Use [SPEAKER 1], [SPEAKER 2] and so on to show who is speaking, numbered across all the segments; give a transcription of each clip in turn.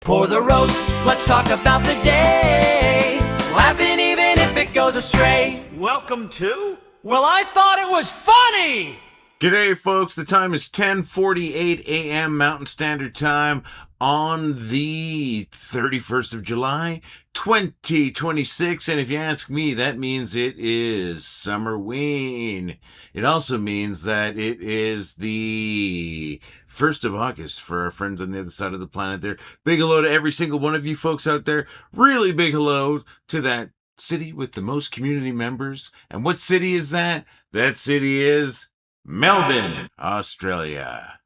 [SPEAKER 1] Pour the roast, let's talk about the day. Laughing even if it goes astray.
[SPEAKER 2] Welcome to?
[SPEAKER 1] Well, I thought it was funny!
[SPEAKER 3] G'day, folks. The time is 10:48 a.m. Mountain Standard Time on the 31st of July, 2026. And if you ask me, that means it is Summerween. It also means that it is the 1st of August for our friends on the other side of the planet there. Big hello to every single one of you folks out there. Really big hello to that city with the most community members. And what city is that? That city is Melbourne, Australia.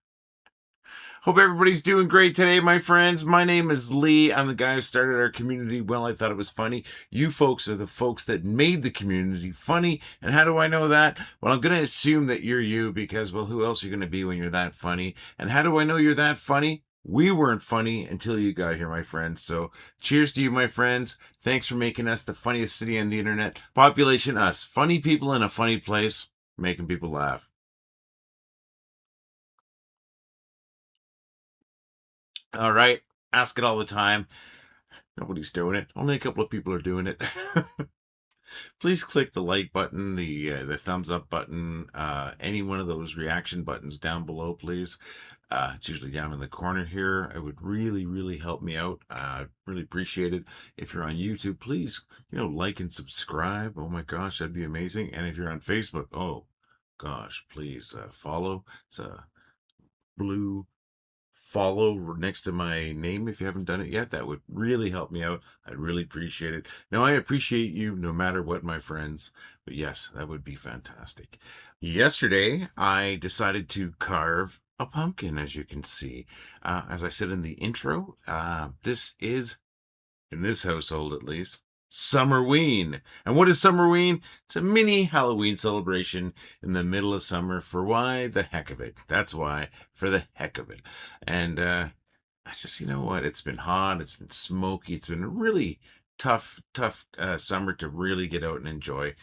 [SPEAKER 3] Hope everybody's doing great today, my friends. My name is Lee. I'm the guy who started our community. Well, I thought it was funny. You folks are the folks that made the community funny. And how do I know that? Well, I'm going to assume that you're you because, well, who else are you going to be when you're that funny? And how do I know you're that funny? We weren't funny until you got here, my friends. So cheers to you, my friends. Thanks for making us the funniest city on the internet. Population us. Funny people in a funny place, making people laugh. All right. Ask it all the time. Nobody's doing it. Only a couple of people are doing it. Please click the like button, the thumbs up button, any one of those reaction buttons down below, please. It's usually down in the corner here. It would really, really help me out. Really appreciate it. If you're on YouTube, please, like and subscribe. Oh my gosh, that'd be amazing. And if you're on Facebook, oh gosh, please follow. It's a blue follow next to my name if you haven't done it yet. That would really help me out. I'd really appreciate it. Now, I appreciate you no matter what, my friends, but yes, that would be fantastic. Yesterday, I decided to carve a pumpkin, as you can see. As I said in the intro, this is, in this household at least, Summerween. And what is Summerween? It's a mini Halloween celebration in the middle of summer for why? The heck of it. That's why, for the heck of it. And I just, you know what? It's been hot. It's been smoky. It's been a really tough summer to really get out and enjoy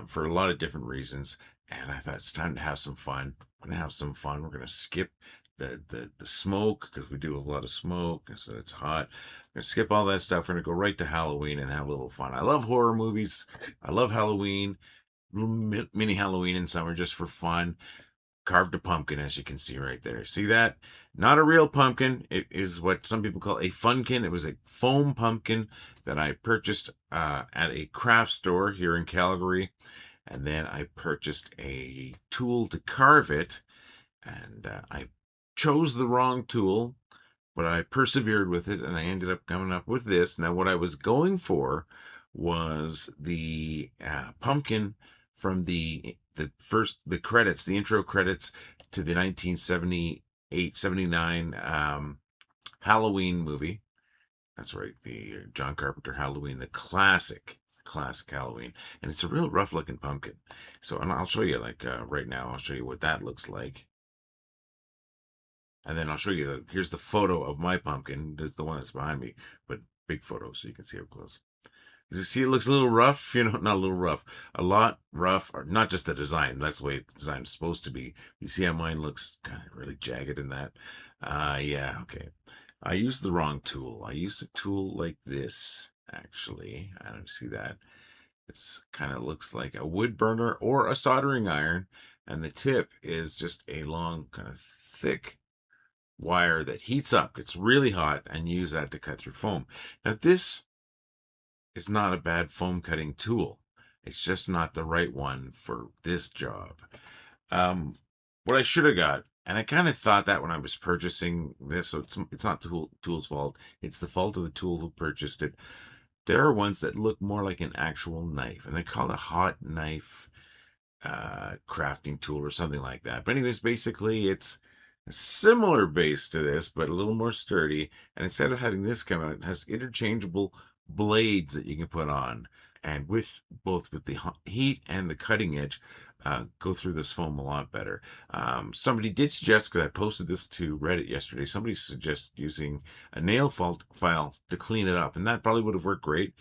[SPEAKER 3] for a lot of different reasons. And I thought it's time to have some fun. We're going to have some fun. We're going to skip the smoke because we do a lot of smoke, so it's hot. We're gonna skip all that stuff. We're gonna go right to Halloween and have a little fun. I love horror movies. I love Halloween, little mini Halloween in summer just for fun. Carved a pumpkin, as you can see right there. See that? Not a real pumpkin. It is what some people call a funkin. It was a foam pumpkin that I purchased at a craft store here in Calgary, and then I purchased a tool to carve it, and I chose the wrong tool, but I persevered with it, and I ended up coming up with this. Now, what I was going for was the pumpkin from the credits, the intro credits to the 1978-79 Halloween movie. That's right, the John Carpenter Halloween, the classic Halloween, and it's a real rough looking pumpkin. So, and I'll show you right now. I'll show you what that looks like. And then I'll show you, here's the photo of my pumpkin. There's the one that's behind me, but big photo so you can see up close. You see it looks a little rough, not a little rough, a lot rough, or not just the design. That's the way the design is supposed to be. You see how mine looks kind of really jagged in that? Yeah, okay. I used the wrong tool. I used a tool like this, actually. I don't see that. It's kind of looks like a wood burner or a soldering iron, and the tip is just a long, kind of thick wire that heats up, gets really hot, and use that to cut through foam. Now, this is not a bad foam cutting tool. It's just not the right one for this job. What I should have got, and I kind of thought that when I was purchasing this, so it's not the tool's fault. It's the fault of the tool who purchased it. There are ones that look more like an actual knife, and they call it a hot knife crafting tool or something like that. But anyways, basically, it's a similar base to this, but a little more sturdy. And instead of having this come out, it has interchangeable blades that you can put on. And with both with the heat and the cutting edge, go through this foam a lot better. Somebody did suggest, because I posted this to Reddit yesterday, somebody suggested using a nail file to clean it up. And that probably would have worked great.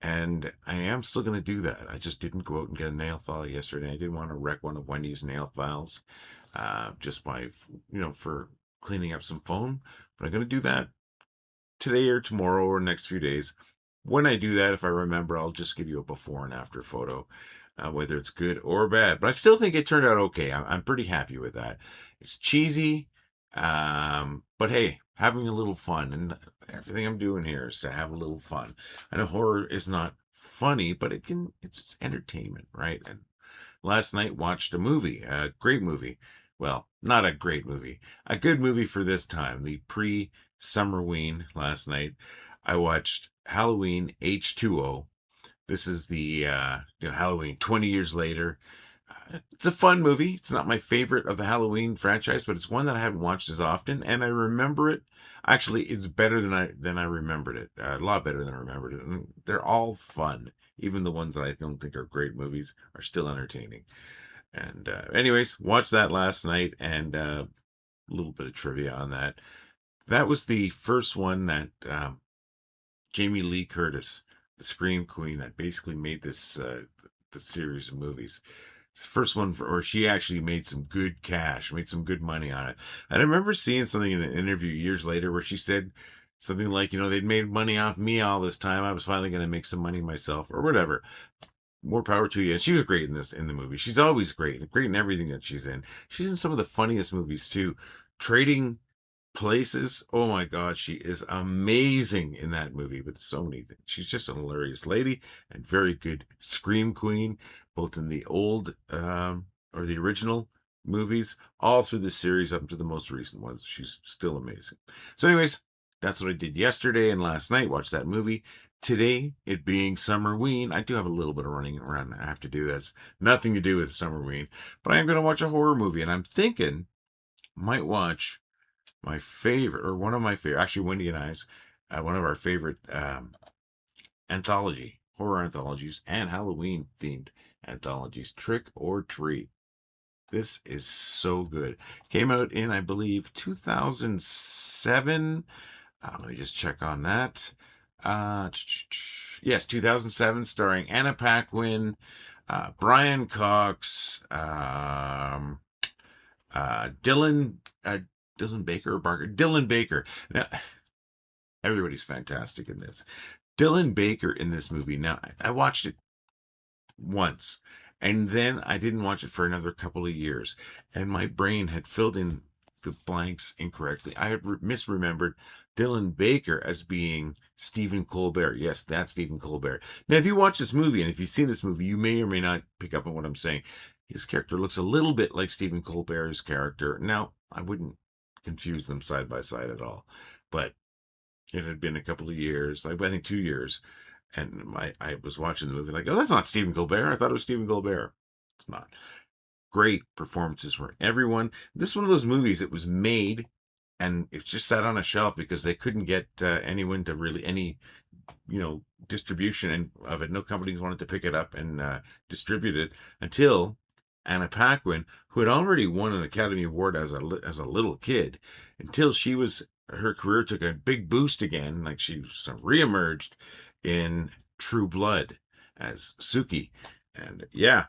[SPEAKER 3] And I am still going to do that. I just didn't go out and get a nail file yesterday. I didn't want to wreck one of Wendy's nail files. Just by, for cleaning up some foam. But I'm going to do that today or tomorrow or next few days. When I do that, if I remember, I'll just give you a before and after photo, whether it's good or bad. But I still think it turned out okay. I'm pretty happy with that. It's cheesy, but hey, having a little fun, and everything I'm doing here is to have a little fun. I know horror is not funny, but it's entertainment, right? And last night watched a movie, a great movie. Well, not a great movie, a good movie for this time, the pre-Summerween last night. I watched Halloween H2O. This is the Halloween 20 years later. It's a fun movie. It's not my favorite of the Halloween franchise, but it's one that I haven't watched as often, and I remember it. Actually, it's better than I remembered it. A lot better than I remembered it. And they're all fun. Even the ones that I don't think are great movies are still entertaining. And anyways, watched that last night, and a little bit of trivia on that. That was the first one that Jamie Lee Curtis, the Scream Queen, that basically made this the series of movies. It's the first one where she actually made some good cash, made some good money on it. And I remember seeing something in an interview years later where she said something like, they'd made money off me all this time. I was finally going to make some money myself, or whatever. More power to you. And she was great in the movie. She's always great in everything that she's in. She's in some of the funniest movies too. Trading Places. Oh my God, she is amazing in that movie with so many things. She's just a hilarious lady and very good scream queen, both in the old or the original movies, all through the series up to the most recent ones. She's still amazing. So, anyways, that's what I did yesterday and last night. Watched that movie. Today, it being Summerween, I do have a little bit of running around I have to do. That's nothing to do with Summerween, but I am going to watch a horror movie, and I'm thinking might watch my favorite, or one of my favorite, actually Wendy and I's, one of our favorite horror anthologies and Halloween themed anthologies, Trick or Treat. This is so good. Came out in, I believe, 2007. Let me just check on that. Yes, 2007, starring Anna Paquin, Brian Cox, Dylan Dylan Baker or Barker? Dylan Baker. Now, everybody's fantastic in this. Dylan Baker in this movie. Now, I watched it once, and then I didn't watch it for another couple of years, and my brain had filled in the blanks incorrectly. I had misremembered Dylan Baker as being Stephen Colbert. Yes, that's Stephen Colbert. Now, if you watch this movie, and if you've seen this movie, you may or may not pick up on what I'm saying. His character looks a little bit like Stephen Colbert's character. Now, I wouldn't confuse them side by side at all, but it had been a couple of years, like I think 2 years, and I was watching the movie like, oh, that's not Stephen Colbert. I thought it was Stephen Colbert. It's not. Great performances from everyone. This is one of those movies that was made and it just sat on a shelf because they couldn't get anyone to really any distribution of it. No companies wanted to pick it up and distribute it until Anna Paquin, who had already won an Academy Award as a little kid, until her career took a big boost again, like she reemerged in True Blood as Suki, and yeah,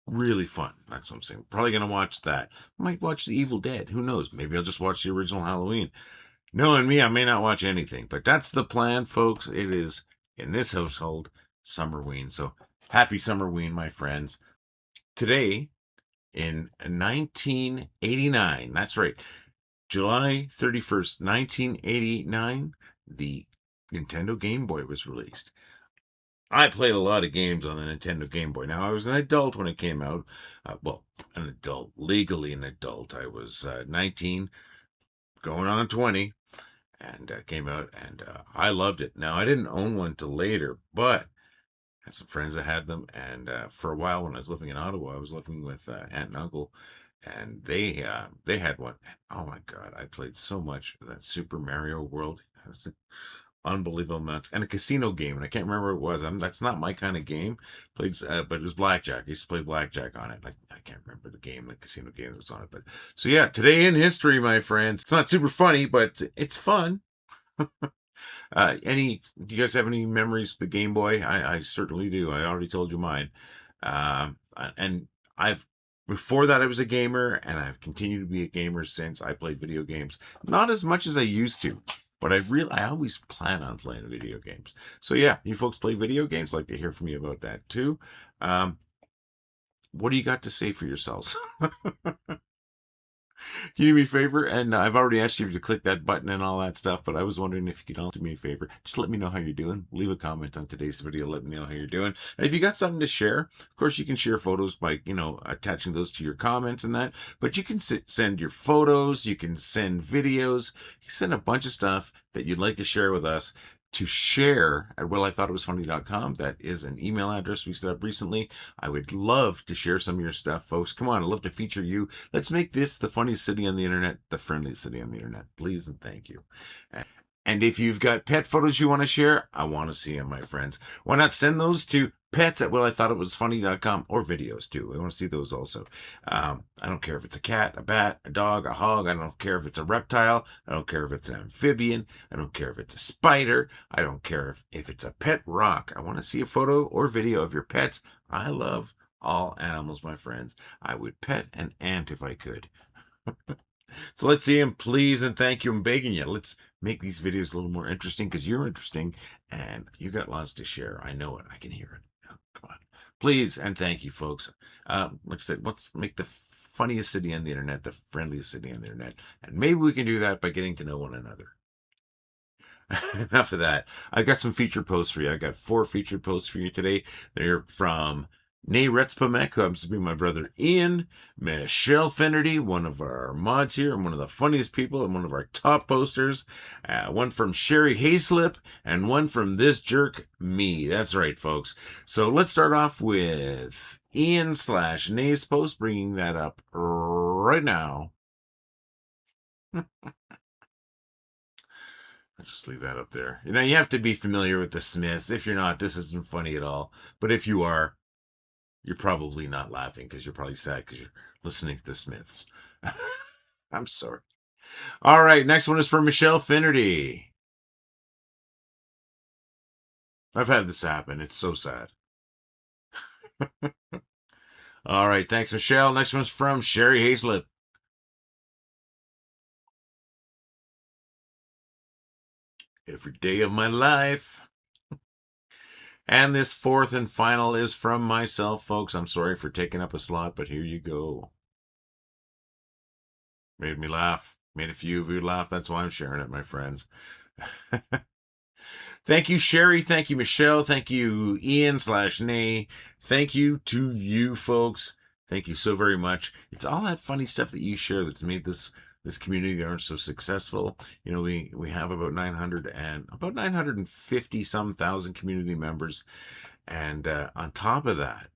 [SPEAKER 3] really fun. That's what I'm saying. Probably gonna watch that. Might watch The Evil Dead. Who knows? Maybe I'll just watch the original Halloween. Knowing me, I may not watch anything, but that's the plan, folks. It is in this household Summerween. So happy Summerween, my friends. Today, in 1989, that's right, July 31st, 1989, the Nintendo Game Boy was released. I played a lot of games on the Nintendo Game Boy. Now, I was an adult when it came out. An adult, legally an adult. I was 19, going on 20, and came out, and I loved it. Now, I didn't own one till later, but I had some friends that had them, and for a while when I was living in Ottawa, I was living with aunt and uncle, and they had one. Oh my God, I played so much of that Super Mario World. It was an unbelievable amount, and a casino game, and I can't remember what it was. That's not my kind of game. Played, but it was blackjack. I used to play blackjack on it. I can't remember the game, the casino game that was on it. But so yeah, today in history, my friends. It's not super funny, but it's fun. Do you guys have any memories of the Game Boy? I certainly do. I already told you mine. And I've Before that, I was a gamer, and I've continued to be a gamer since. I played video games. Not as much as I used to, but I always plan on playing video games. So yeah, you folks play video games? I'd like to hear from you about that too. What do you got to say for yourselves? Can you do me a favor? And I've already asked you to click that button and all that stuff, but I was wondering if you could all do me a favor. Just let me know how you're doing. Leave a comment on today's video. Let me know how you're doing. And if you got something to share, of course, you can share photos by, attaching those to your comments and that. But you can send your photos. You can send videos. You can send a bunch of stuff that you'd like to share with us to share at wellitheughtitwasfunny.com. That is an email address we set up recently. I would love to share some of your stuff, folks. Come on, I'd love to feature you. Let's make this the funniest city on the internet, the friendliest city on the internet. Please and thank you. And if you've got pet photos you want to share, I want to see them, my friends. Why not send those to pets at wellitheughtitwasfunny.com, or videos too. I want to see those also. I don't care if it's a cat, a bat, a dog, a hog. I don't care if it's a reptile. I don't care if it's an amphibian. I don't care if it's a spider. I don't care if it's a pet rock. I want to see a photo or video of your pets. I love all animals, my friends. I would pet an ant if I could. So let's see him, please, and thank you. I'm begging you. Let's make these videos a little more interesting, because you're interesting and you got lots to share. I know it. I can hear it. Oh, come on. Please and thank you, folks. Like I said, let's make the funniest city on the internet the friendliest city on the internet. And maybe we can do that by getting to know one another. Enough of that. I've got some featured posts for you. I got 4 featured posts for you today. They're from Nai Retspmek, who happens to be my brother Ian, Michelle Finnerty, one of our mods here, and one of the funniest people, and one of our top posters. One from Sherry Hayslip, and one from this jerk, me. That's right, folks. So let's start off with Ian/Nai's post, bringing that up right now. I'll just leave that up there. Now, you have to be familiar with the Smiths. If you're not, this isn't funny at all. But if you are, you're probably not laughing, because you're probably sad because you're listening to the Smiths. I'm sorry. All right, next one is from Michelle Finnerty. I've had this happen. It's so sad. All right, thanks, Michelle. Next one's from Sherry Hayslip. Every day of my life. And this 4th and final is from myself, folks. I'm sorry for taking up a slot, but here you go. Made me laugh. Made a few of you laugh. That's why I'm sharing it, my friends. Thank you, Sherry. Thank you, Michelle. Thank you, Ian/Nai. Thank you to you, folks. Thank you so very much. It's all that funny stuff that you share that's made this community aren't so successful. We have about 950 some thousand community members, and on top of that,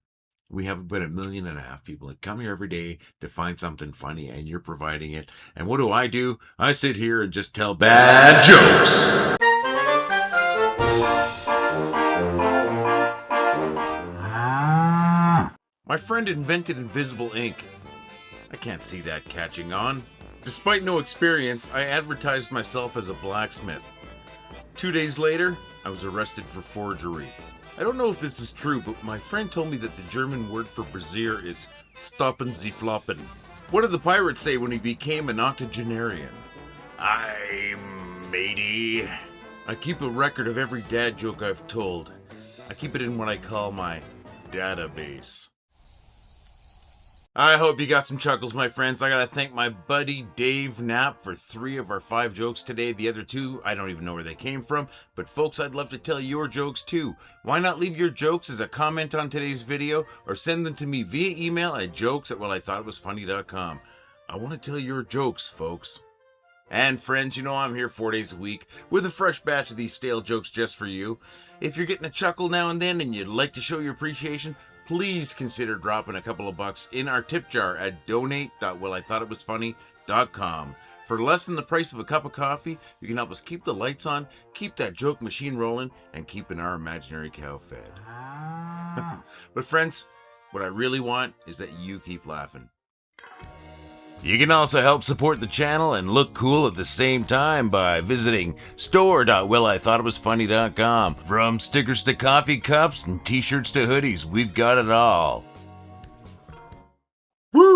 [SPEAKER 3] we have about 1.5 million people that come here every day to find something funny, and you're providing it. And what do? I sit here and just tell bad jokes. My friend invented invisible ink. I can't see that catching on. Despite no experience, I advertised myself as a blacksmith. 2 days later, I was arrested for forgery. I don't know if this is true, but my friend told me that the German word for brazier is stoppen Sie floppen. What did the pirate say when he became an octogenarian? I'm matey. I keep a record of every dad joke I've told. I keep it in what I call my database. I hope you got some chuckles, my friends. I gotta thank my buddy Dave Knapp for 3 of our 5 jokes today. The other 2, I don't even know where they came from. But folks, I'd love to tell your jokes too. Why not leave your jokes as a comment on today's video, or send them to me via email at jokes@wellitheughtitwasfunny.com. I want to tell your jokes, folks. And friends, I'm here 4 days a week with a fresh batch of these stale jokes just for you. If you're getting a chuckle now and then and you'd like to show your appreciation, please consider dropping a couple of bucks in our tip jar at donate.wellitheughtitwasfunny.com. For less than the price of a cup of coffee, you can help us keep the lights on, keep that joke machine rolling, and keeping our imaginary cow fed. But friends, what I really want is that you keep laughing. You can also help support the channel and look cool at the same time by visiting store.wellitheughtitwasfunny.com. From stickers to coffee cups and t-shirts to hoodies, we've got it all. Woo!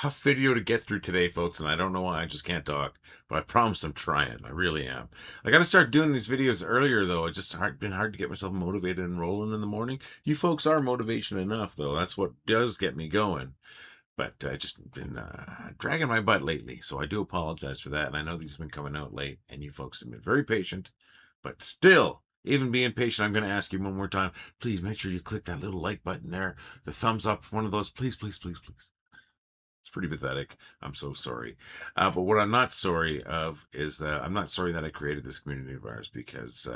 [SPEAKER 3] tough video to get through today, folks, and I don't know why. I just can't talk, but I promise I'm trying. I really am. I got to start doing these videos earlier, though. It's just been hard to get myself motivated and rolling in the morning. You folks are motivation enough, though. That's what does get me going. But I just been dragging my butt lately, so I do apologize for that. And I know these have been coming out late, and you folks have been very patient. But still, even being patient, I'm going to ask you one more time. Please make sure you click that little like button there, the thumbs up, one of those. Please, please, please, please. It's pretty pathetic. I'm so sorry. But what I'm not sorry of is I'm not sorry that I created this community of ours, because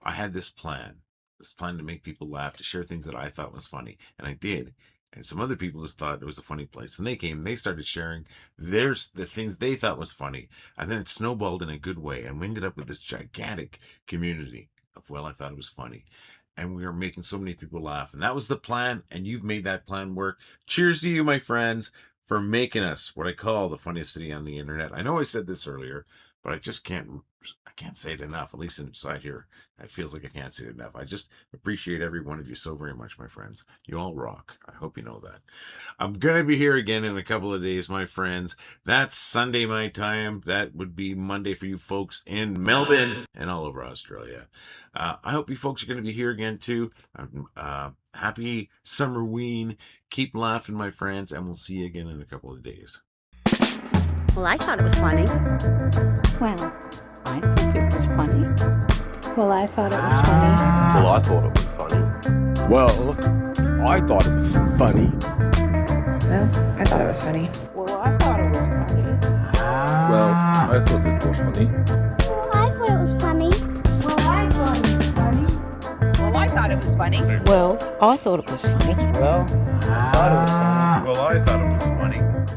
[SPEAKER 3] I had this plan to make people laugh, to share things that I thought was funny, and I did. And some other people just thought it was a funny place, and they came, they started sharing the things they thought was funny, and then it snowballed in a good way, and we ended up with this gigantic community of, well, I thought it was funny. And we are making so many people laugh, and that was the plan, and you've made that plan work. Cheers to you, my friends, for making us what I call the funniest city on the internet. I know I said this earlier, but I just can't say it enough. At least inside here, it feels like I can't say it enough. I just appreciate every one of you so very much, my friends. You all rock. I hope you know that. I'm gonna be here again in a couple of days, my friends. That's Sunday my time. That would be Monday for you folks in Melbourne and all over Australia. I hope you folks are gonna be here again too. Happy Summerween. Keep laughing, my friends, and we'll see you again in a couple of days.
[SPEAKER 2] Well, I thought it was funny.
[SPEAKER 4] Well, I think it was funny.
[SPEAKER 5] Well, I thought it was funny.
[SPEAKER 6] Well, I thought it was funny.
[SPEAKER 7] Well, I thought it was funny.
[SPEAKER 5] Well, I thought it was funny.
[SPEAKER 4] Well, I thought it was funny.
[SPEAKER 7] Well, I thought it was funny.
[SPEAKER 2] Well, I thought it was funny.
[SPEAKER 4] Well, I thought it was funny. Well, I thought it was funny.
[SPEAKER 5] Well, I thought it was funny.
[SPEAKER 6] Well, I thought it was funny.
[SPEAKER 3] Well, I thought it was funny.